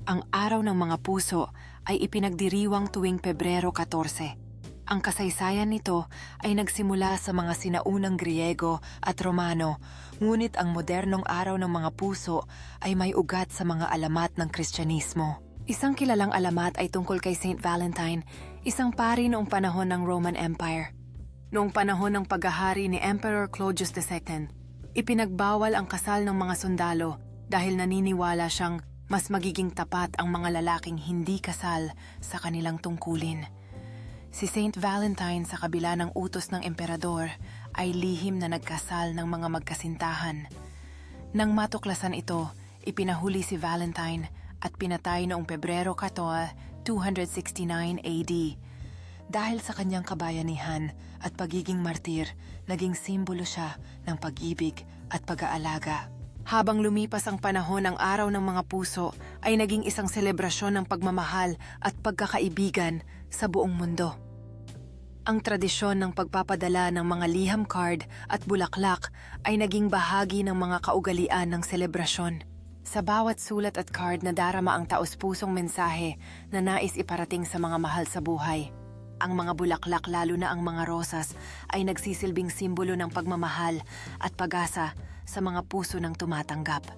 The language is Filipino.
Ang Araw ng Mga Puso ay ipinagdiriwang tuwing Pebrero 14. Ang kasaysayan nito ay nagsimula sa mga sinaunang Griego at Romano, ngunit ang modernong Araw ng Mga Puso ay may ugat sa mga alamat ng Kristyanismo. Isang kilalang alamat ay tungkol kay Saint Valentine, isang pari noong panahon ng Roman Empire. Noong panahon ng paghahari ni Emperor Claudius II, ipinagbawal ang kasal ng mga sundalo dahil naniniwala siyang mas magiging tapat ang mga lalaking hindi kasal sa kanilang tungkulin. Si Saint Valentine sa kabila ng utos ng emperador ay lihim na nagkasal ng mga magkasintahan. Nang matuklasan ito, ipinahuli si Valentine at pinatay noong Pebrero 14, 269 AD. Dahil sa kanyang kabayanihan at pagiging martir, naging simbolo siya ng pag-ibig at pag-aalaga. Habang lumipas ang panahon, ang Araw ng Mga Puso ay naging isang selebrasyon ng pagmamahal at pagkakaibigan sa buong mundo. Ang tradisyon ng pagpapadala ng mga liham card at bulaklak ay naging bahagi ng mga kaugalian ng selebrasyon. Sa bawat sulat at card na darama ang taos-pusong mensahe na nais iparating sa mga mahal sa buhay. Ang mga bulaklak, lalo na ang mga rosas, ay nagsisilbing simbolo ng pagmamahal at pag-asa sa mga puso ng tumatanggap.